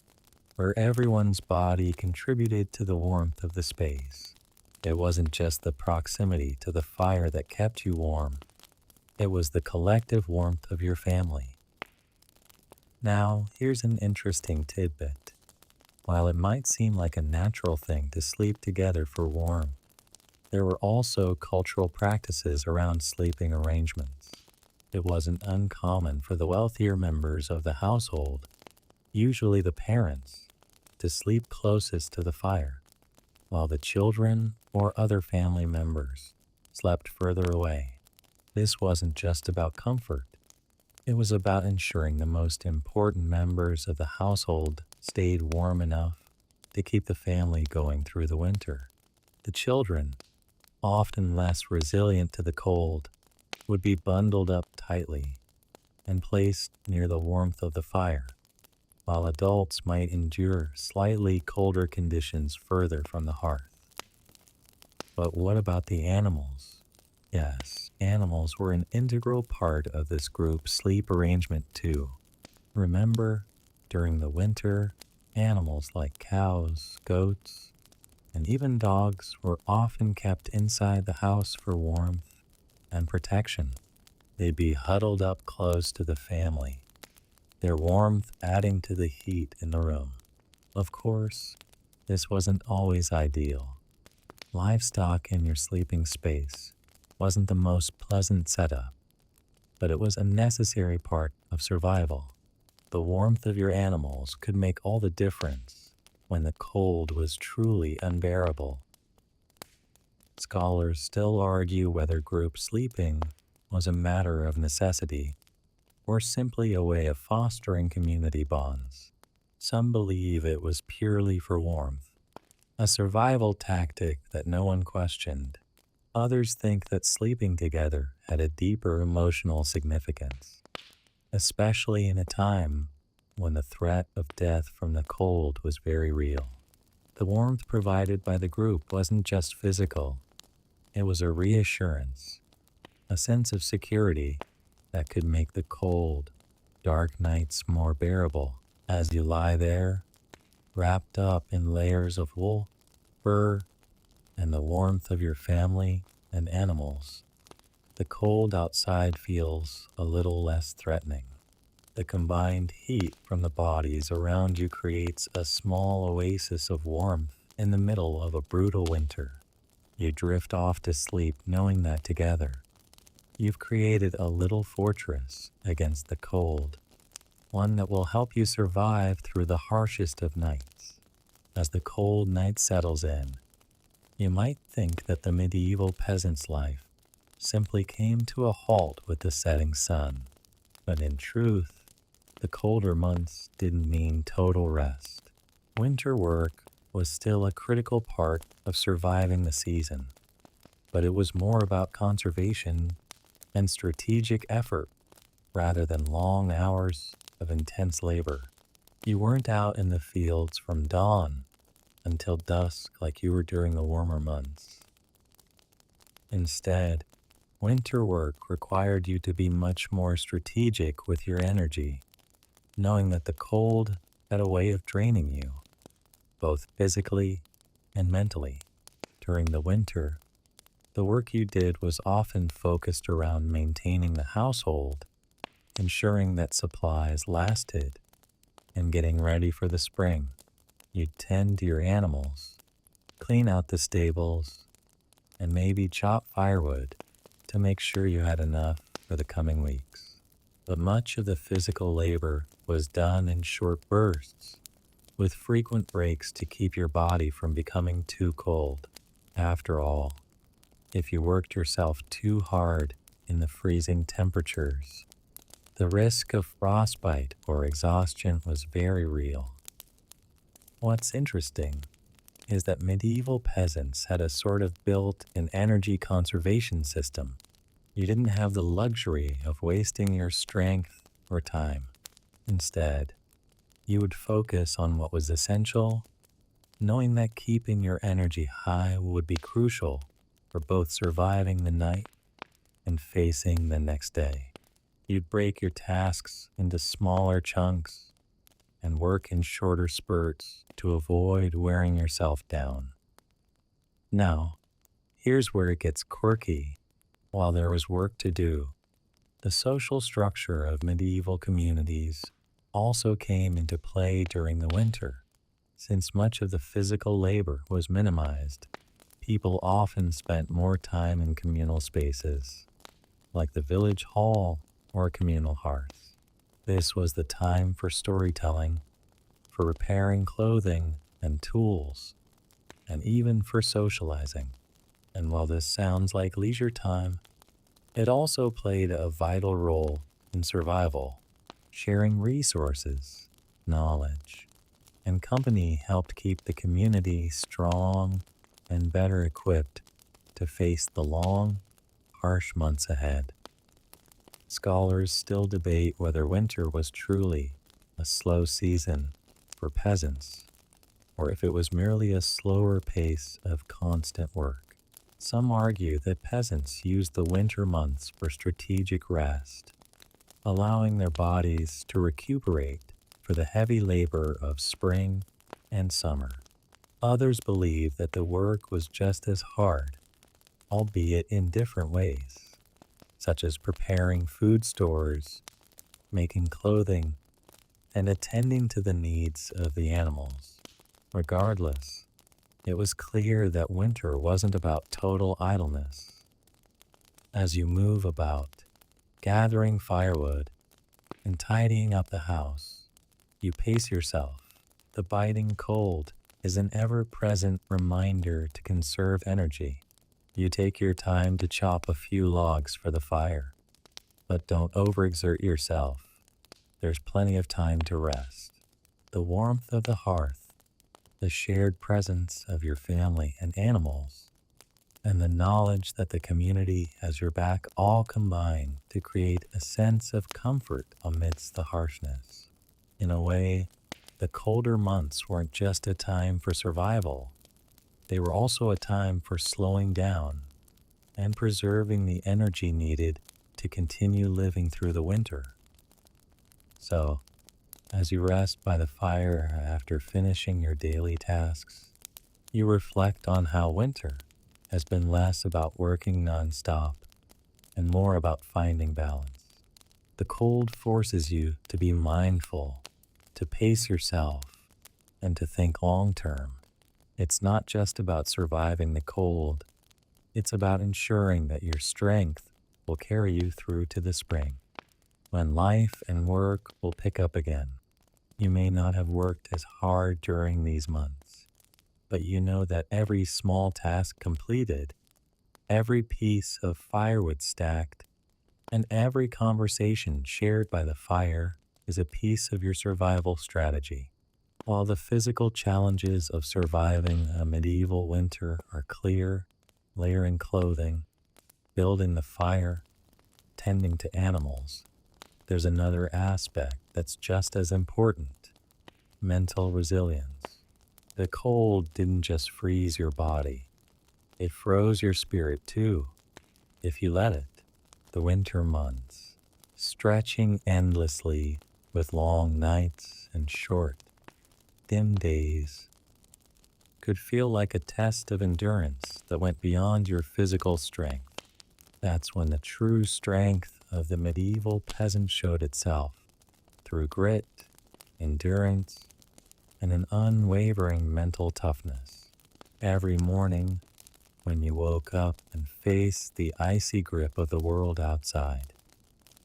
Speaker 1: where everyone's body contributed to the warmth of the space. It wasn't just the proximity to the fire that kept you warm. It was the collective warmth of your family. Now, here's an interesting tidbit. While it might seem like a natural thing to sleep together for warmth, there were also cultural practices around sleeping arrangements. It wasn't uncommon for the wealthier members of the household, usually the parents, to sleep closest to the fire, while the children or other family members slept further away. This wasn't just about comfort. It was about ensuring the most important members of the household stayed warm enough to keep the family going through the winter. The children, often less resilient to the cold, would be bundled up tightly and placed near the warmth of the fire, while adults might endure slightly colder conditions further from the hearth. But what about the animals? Yes, animals were an integral part of this group sleep arrangement too. Remember, during the winter, animals like cows, goats, and even dogs were often kept inside the house for warmth and protection. They'd be huddled up close to the family, their warmth adding to the heat in the room. Of course, this wasn't always ideal. Livestock in your sleeping space wasn't the most pleasant setup, but it was a necessary part of survival. The warmth of your animals could make all the difference when the cold was truly unbearable. Scholars still argue whether group sleeping was a matter of necessity or simply a way of fostering community bonds. Some believe it was purely for warmth, a survival tactic that no one questioned. Others think that sleeping together had a deeper emotional significance, especially in a time when the threat of death from the cold was very real. The warmth provided by the group wasn't just physical, it was a reassurance, a sense of security that could make the cold, dark nights more bearable. As you lie there, wrapped up in layers of wool, fur, and the warmth of your family and animals, the cold outside feels a little less threatening. The combined heat from the bodies around you creates a small oasis of warmth in the middle of a brutal winter. You drift off to sleep knowing that together, you've created a little fortress against the cold, one that will help you survive through the harshest of nights. As the cold night settles in, you might think that the medieval peasant's life simply came to a halt with the setting sun. But in truth, the colder months didn't mean total rest. Winter work was still a critical part of surviving the season, but it was more about conservation and strategic effort rather than long hours of intense labor. You weren't out in the fields from dawn until dusk like you were during the warmer months. Instead, winter work required you to be much more strategic with your energy, knowing that the cold had a way of draining you, both physically and mentally. During the winter, the work you did was often focused around maintaining the household, ensuring that supplies lasted, and getting ready for the spring. You'd tend to your animals, clean out the stables, and maybe chop firewood to make sure you had enough for the coming weeks. But much of the physical labor was done in short bursts, with frequent breaks to keep your body from becoming too cold. After all, if you worked yourself too hard in the freezing temperatures, the risk of frostbite or exhaustion was very real. What's interesting is that medieval peasants had a sort of built-in energy conservation system. You didn't have the luxury of wasting your strength or time. Instead, you would focus on what was essential, knowing that keeping your energy high would be crucial for both surviving the night and facing the next day. You'd break your tasks into smaller chunks and work in shorter spurts to avoid wearing yourself down. Now, here's where it gets quirky. While there was work to do, the social structure of medieval communities also came into play during the winter. Since much of the physical labor was minimized, people often spent more time in communal spaces, like the village hall or a communal hearth. This was the time for storytelling, for repairing clothing and tools, and even for socializing. And while this sounds like leisure time, it also played a vital role in survival. Sharing resources, knowledge, and company helped keep the community strong and better equipped to face the long, harsh months ahead. Scholars still debate whether winter was truly a slow season for peasants, or if it was merely a slower pace of constant work. Some argue that peasants used the winter months for strategic rest, allowing their bodies to recuperate for the heavy labor of spring and summer. Others believe that the work was just as hard, albeit in different ways, such as preparing food stores, making clothing, and attending to the needs of the animals. Regardless, it was clear that winter wasn't about total idleness. As you move about, gathering firewood and tidying up the house, you pace yourself. The biting cold is an ever-present reminder to conserve energy. You take your time to chop a few logs for the fire, but don't overexert yourself. There's plenty of time to rest. The warmth of the hearth, the shared presence of your family and animals, and the knowledge that the community has your back all combine to create a sense of comfort amidst the harshness. In a way, the colder months weren't just a time for survival. They were also a time for slowing down and preserving the energy needed to continue living through the winter. So, as you rest by the fire after finishing your daily tasks, you reflect on how winter has been less about working nonstop and more about finding balance. The cold forces you to be mindful, to pace yourself, and to think long term. It's not just about surviving the cold, it's about ensuring that your strength will carry you through to the spring, when life and work will pick up again. You may not have worked as hard during these months, but you know that every small task completed, every piece of firewood stacked, and every conversation shared by the fire is a piece of your survival strategy. While the physical challenges of surviving a medieval winter are clear, layering clothing, building the fire, tending to animals, there's another aspect that's just as important: mental resilience. The cold didn't just freeze your body, it froze your spirit too, if you let it. The winter months, stretching endlessly with long nights and short, dim days, could feel like a test of endurance that went beyond your physical strength. That's when the true strength of the medieval peasant showed itself, through grit, endurance, and an unwavering mental toughness. Every morning, when you woke up and faced the icy grip of the world outside,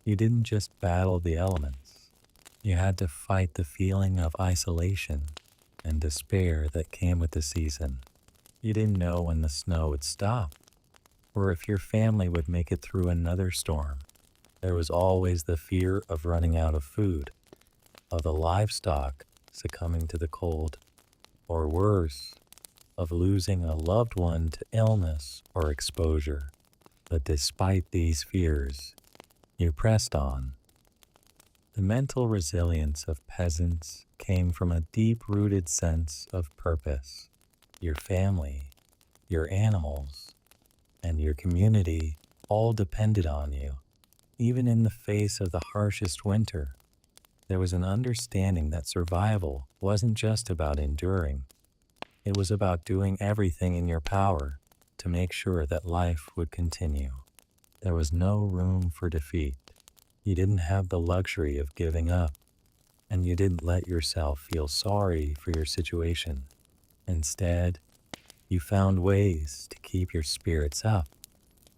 Speaker 1: you didn't just battle the elements. You had to fight the feeling of isolation and despair that came with the season. You didn't know when the snow would stop, or if your family would make it through another storm. There was always the fear of running out of food, of the livestock succumbing to the cold, or worse, of losing a loved one to illness or exposure. But despite these fears, you pressed on. The mental resilience of peasants came from a deep-rooted sense of purpose. Your family, your animals, and your community all depended on you. Even in the face of the harshest winter, there was an understanding that survival wasn't just about enduring. It was about doing everything in your power to make sure that life would continue. There was no room for defeat. You didn't have the luxury of giving up, and you didn't let yourself feel sorry for your situation. Instead, you found ways to keep your spirits up,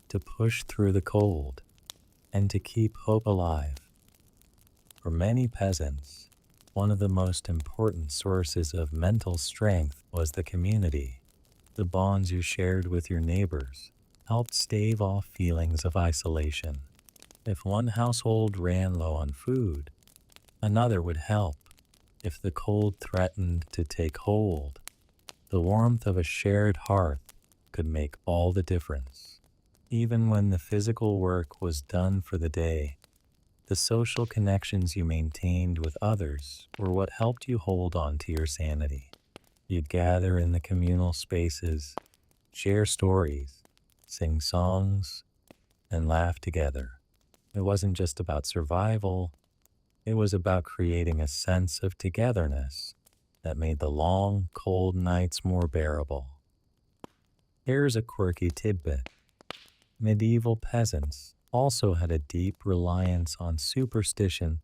Speaker 1: to push through the cold, and to keep hope alive. For many peasants, one of the most important sources of mental strength was the community. The bonds you shared with your neighbors helped stave off feelings of isolation. If one household ran low on food, another would help. If the cold threatened to take hold, the warmth of a shared hearth could make all the difference. Even when the physical work was done for the day, the social connections you maintained with others were what helped you hold on to your sanity. You'd gather in the communal spaces, share stories, sing songs, and laugh together. It wasn't just about survival, it was about creating a sense of togetherness that made the long, cold nights more bearable. Here's a quirky tidbit. Medieval peasants also had a deep reliance on superstition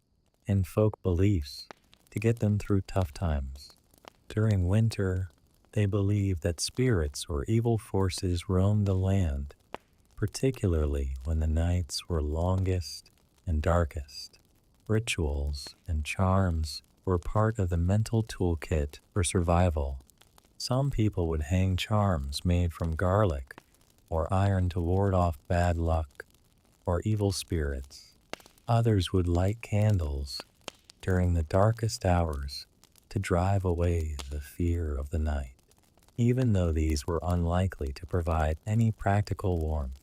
Speaker 1: and folk beliefs to get them through tough times. During winter, they believed that spirits or evil forces roamed the land, particularly when the nights were longest and darkest. Rituals and charms were part of the mental toolkit for survival. Some people would hang charms made from garlic or iron to ward off bad luck or evil spirits. Others would light candles during the darkest hours to drive away the fear of the night, even though these were unlikely to provide any practical warmth.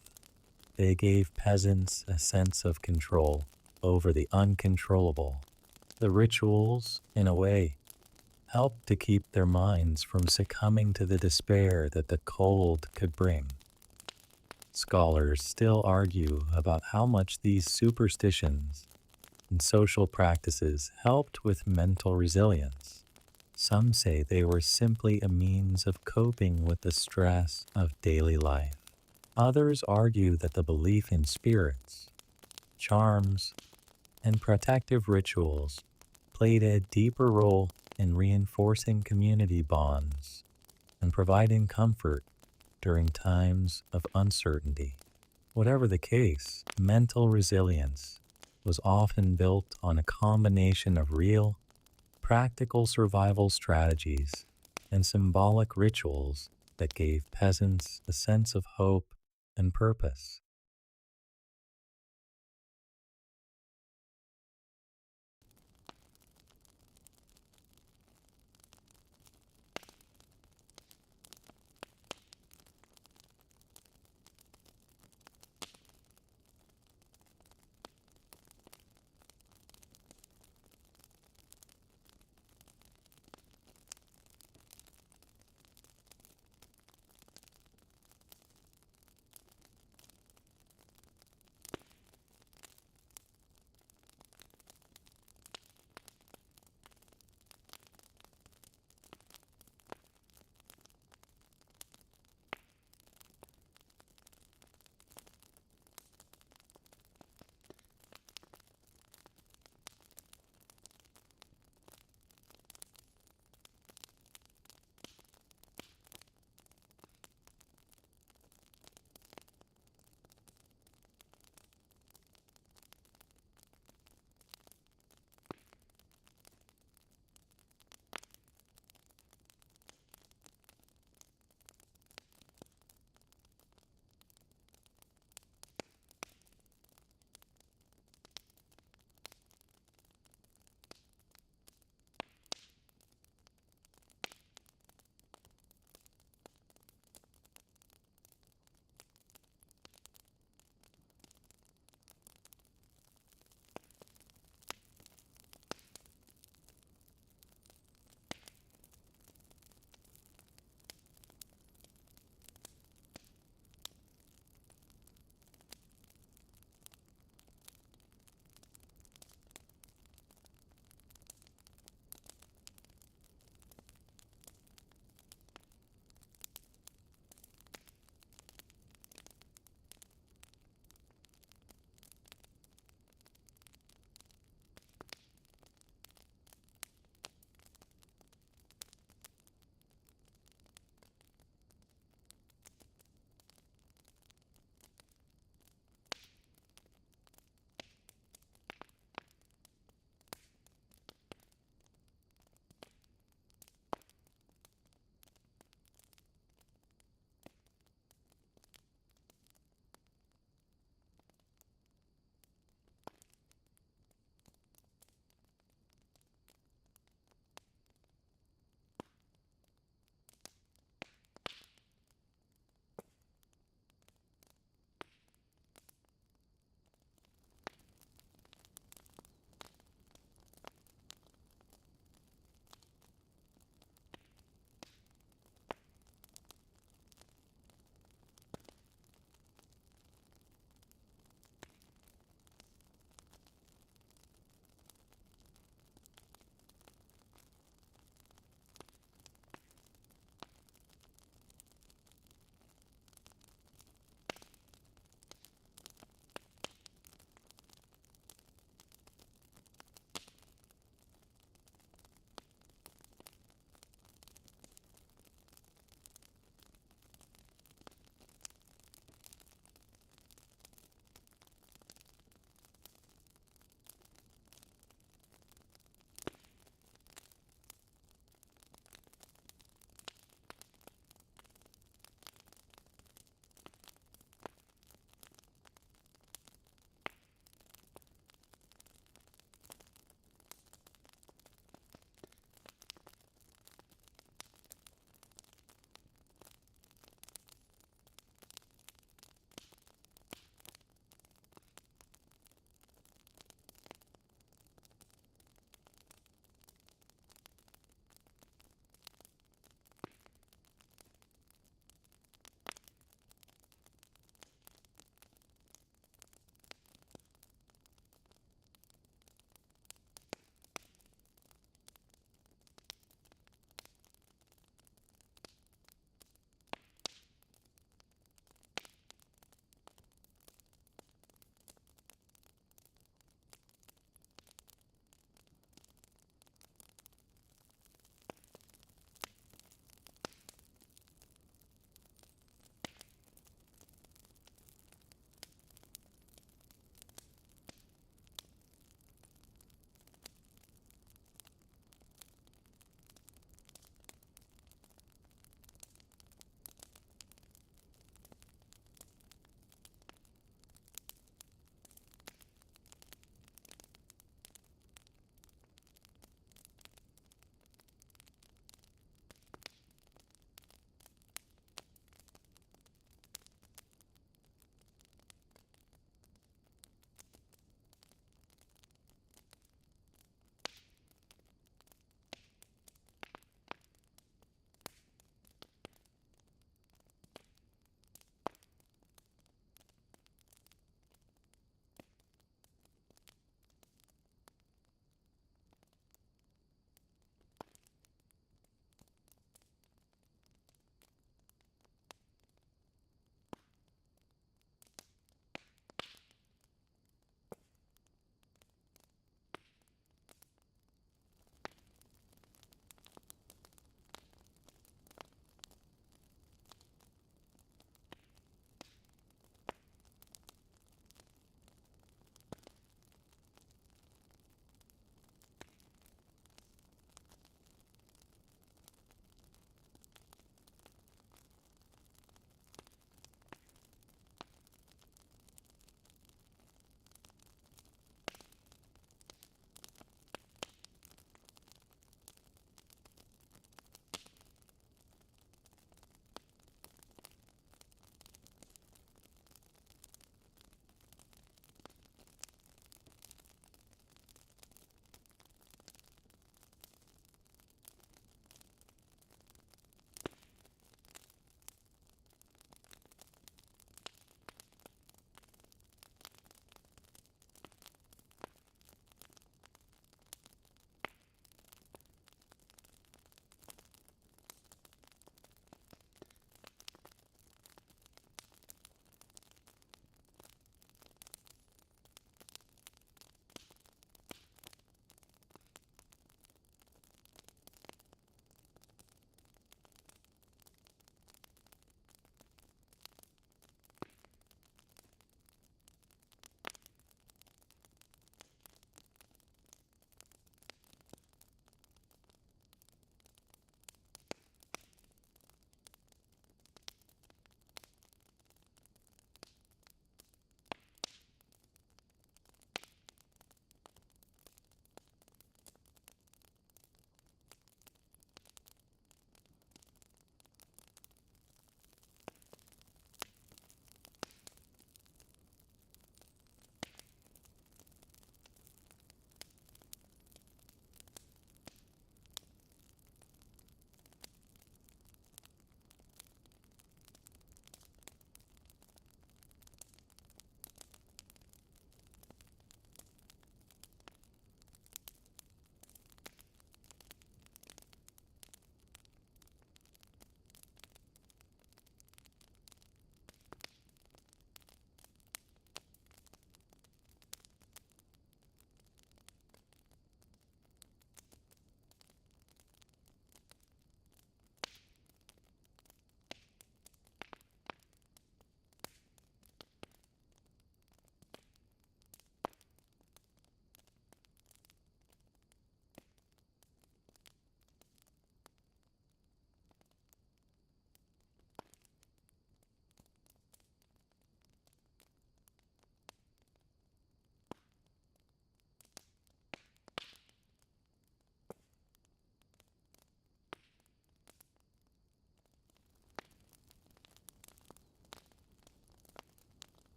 Speaker 1: They gave peasants a sense of control over the uncontrollable. The rituals, in a way, helped to keep their minds from succumbing to the despair that the cold could bring. Scholars still argue about how much these superstitions and social practices helped with mental resilience. Some say they were simply a means of coping with the stress of daily life. Others argue that the belief in spirits, charms, and protective rituals played a deeper role in reinforcing community bonds and providing comfort during times of uncertainty. Whatever the case, mental resilience was often built on a combination of real, practical survival strategies and symbolic rituals that gave peasants a sense of hope and purpose.